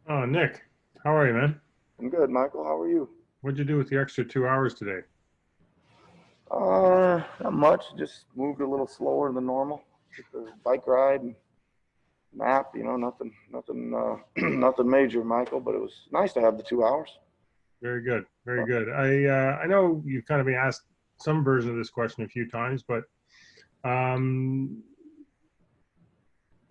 Oh, Nick, how are you, man? I'm good, Michael. How are you? What'd you do with the extra 2 hours today? Not much. Just moved a little slower than normal. Just a bike ride and nap. Nothing major, Michael. But it was nice to have the 2 hours. Very good, very But good. I know you've kind of been asked some version of this question a few times, but um,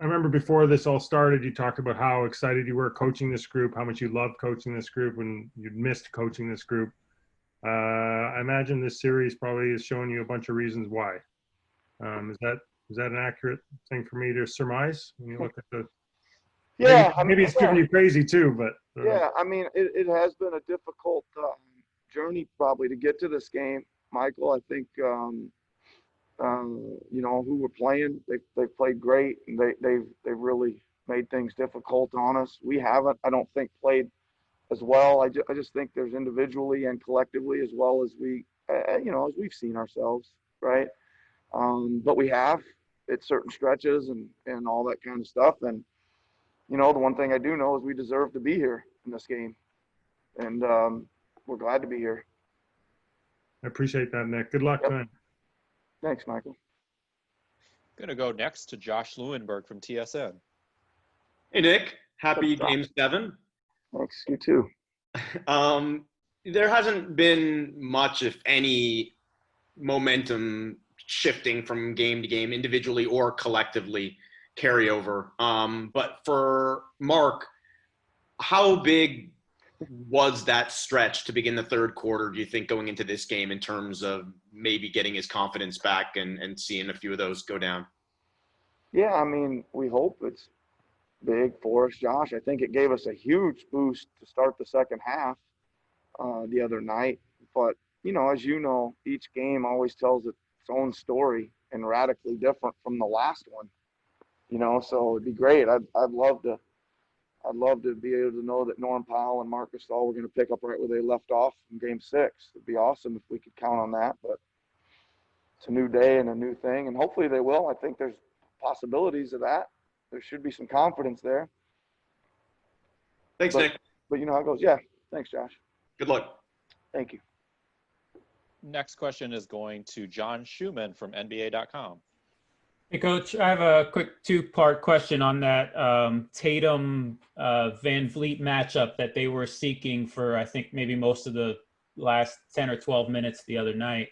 I remember before this all started, you talked about how excited you were coaching this group, how much you loved coaching this group, and you'd missed coaching this group. I imagine this series probably is showing you a bunch of reasons why. Is that an accurate thing for me to surmise when you look at the maybe yeah, maybe it's driven you crazy too, but yeah. I mean, it has been a difficult journey probably to get to this game, Michael. I think who we're playing. They've played great, and they've really made things difficult on us. We haven't, I don't think, played as well. I just think there's individually and collectively as well as as we've seen ourselves, right? But we have at certain stretches and all that kind of stuff. And the one thing I do know is we deserve to be here in this game, and we're glad to be here. I appreciate that, Nick. Good luck Yep. tonight. Thanks, Michael. Going to go next to Josh Lewinberg from TSN. Hey Nick, What's happy up, Josh? Game 7. Thanks. You too. Um, there hasn't been much, if any, momentum shifting from game to game, individually or collectively, carryover. But for Mark, how big was that stretch to begin the third quarter, do you think, going into this game in terms of maybe getting his confidence back and seeing a few of those go down? Yeah, I mean, we hope it's big for us, Josh. I think it gave us a huge boost to start the second half the other night. But, as you know, each game always tells its own story and radically different from the last one. So it'd be great. I'd love to be able to know that Norm Powell and Marcus All were going to pick up right where they left off in Game 6. It'd be awesome if we could count on that. But it's a new day and a new thing, and hopefully they will. I think there's possibilities of that. There should be some confidence there. Thanks, But Nick. but you know how it goes. Yeah. Thanks, Josh. Good luck. Thank you. Next question is going to John Schumann from NBA.com. Hey, Coach, I have a quick two-part question on that Tatum Van Vliet matchup that they were seeking for, I think, maybe most of the last 10 or 12 minutes the other night.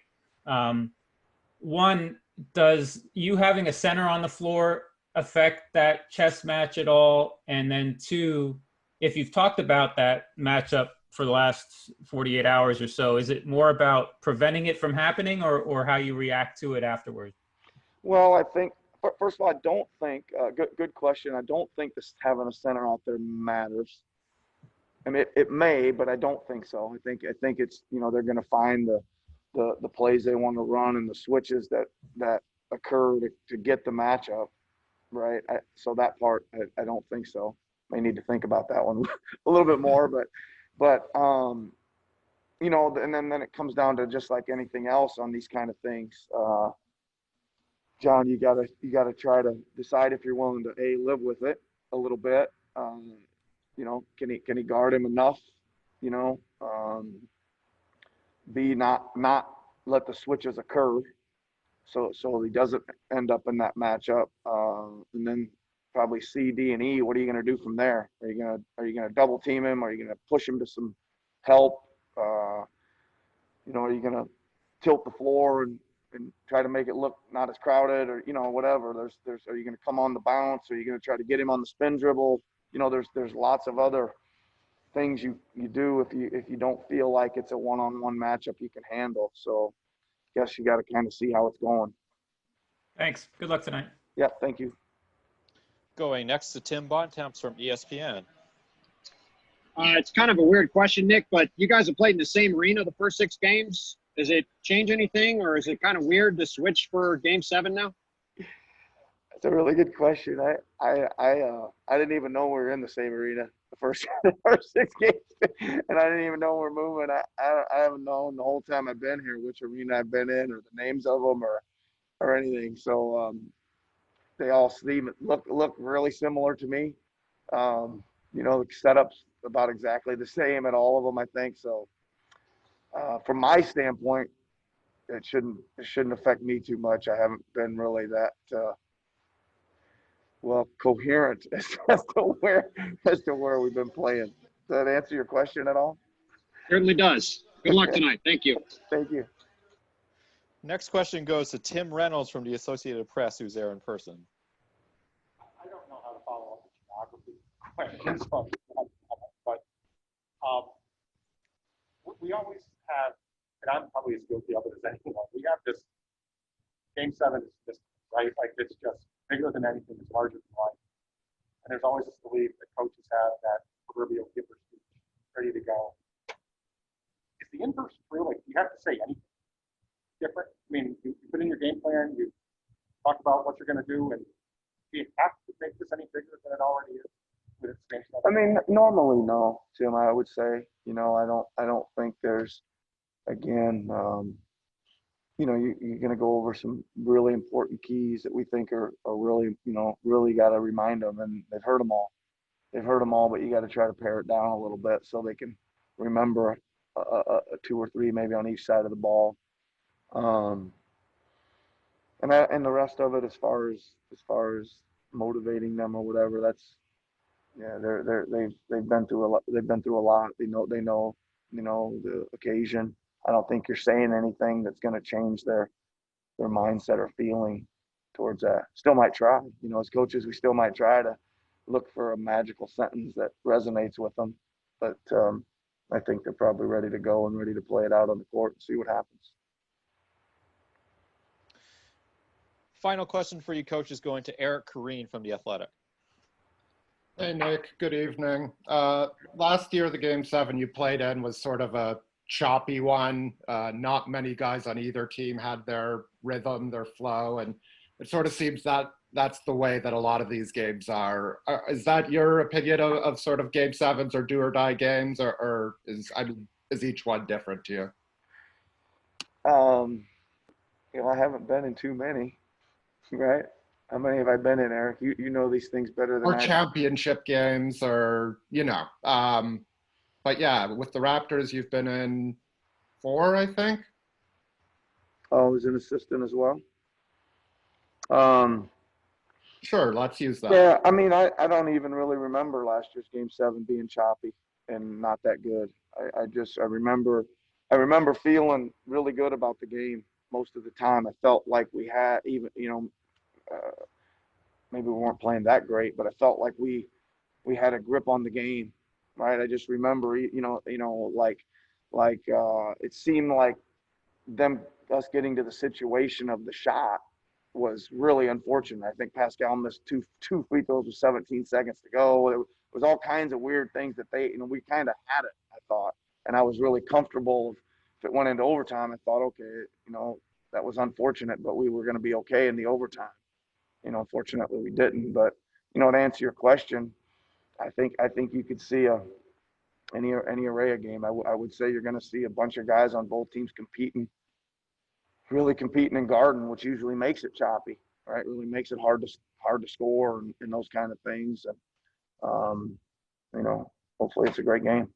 One, does you having a center on the floor affect that chess match at all? And then two, if you've talked about that matchup for the last 48 hours or so, is it more about preventing it from happening or how you react to it afterwards? Well, I think first of all, I don't think good question. I don't think this having a center out there matters. I mean, it may, but I don't think so. I think it's they're going to find the plays they want to run and the switches that occur to get the matchup right. So that part, I don't think so. May need to think about that one a little bit more, but and then it comes down to just like anything else on these kind of things. John, you gotta try to decide if you're willing to live with it a little bit. Can he guard him enough? You know, B not let the switches occur, so he doesn't end up in that matchup. And then probably C, D, and E. What are you gonna do from there? Are you gonna double team him? Are you gonna push him to some help? Are you gonna tilt the floor and try to make it look not as crowded or whatever. There's are you going to come on the bounce? Are you going to try to get him on the spin dribble? There's lots of other things you do if you don't feel like it's a one-on-one matchup you can handle. So I guess you got to kind of see how it's going. Thanks. Good luck tonight. Yeah, thank you. Going next to Tim Bontemps from ESPN. It's kind of a weird question, Nick, but you guys have played in the same arena the first 6 games. Does it change anything, or is it kind of weird to switch for Game 7 now? That's a really good question. I didn't even know we were in the same arena the first the first 6 games, and I didn't even know we're moving. I haven't known the whole time I've been here which arena I've been in or the names of them or anything. So they all look really similar to me. the setup's about exactly the same at all of them, I think. So from my standpoint, it shouldn't affect me too much. I haven't been really that coherent as to where we've been playing. Does that answer your question at all? Certainly does. Good luck tonight. Thank you. Thank you. Next question goes to Tim Reynolds from the Associated Press, who's there in person. I don't know how to follow up the geography questions, but we always have, and I'm probably as guilty of it as anyone. We have this Game 7 is just right, like it's just bigger than anything, it's larger than life, and there's always this belief that coaches have that proverbial giver speech ready to go. Is the inverse true? Like, you have to say anything different? I mean, you put in your game plan, you talk about what you're going to do, and do you have to make this any bigger than it already is? With its Game 7? I mean, normally no, Tim. I would say, I don't think there's, again, you're going to go over some really important keys that we think are really, really got to remind them, and they've heard them all. They've heard them all, but you got to try to pare it down a little bit so they can remember a 2 or 3 maybe on each side of the ball. And the rest of it, as far as motivating them or whatever, that's, yeah, they've been through a lot. They've been through a lot. They know the occasion. I don't think you're saying anything that's going to change their mindset or feeling towards that. Still might try. As coaches, we still might try to look for a magical sentence that resonates with them. But I think they're probably ready to go and ready to play it out on the court and see what happens. Final question for you, coach, is going to Eric Kareen from The Athletic. Hey, Nick. Good evening. Last year, the Game 7 you played in was sort of a choppy one. Not many guys on either team had their rhythm, their flow, and it sort of seems that that's the way that a lot of these games are. Is that your opinion of sort of Game 7s or do or die games, or is each one different to you? I haven't been in too many, right? How many have I been in, Eric? You know these things better than Or I do. championship games, or but yeah, with the Raptors, you've been in 4, I think. Oh, I was an assistant as well. Sure, let's use that. Yeah, I mean, I don't even really remember last year's Game 7 being choppy and not that good. I remember feeling really good about the game most of the time. I felt like we had even, maybe we weren't playing that great, but I felt like we had a grip on the game, right? I just remember, it seemed like us getting to the situation of the shot was really unfortunate. I think Pascal missed two free throws with 17 seconds to go. It was all kinds of weird things that we kind of had it, I thought, and I was really comfortable. If it went into overtime, I thought, okay, that was unfortunate, but we were going to be okay in the overtime. Fortunately we didn't. But to answer your question, I think you could see any array of game. I would say you're going to see a bunch of guys on both teams really competing in guarding, which usually makes it choppy, right? Really makes it hard to score and those kind of things. And hopefully it's a great game.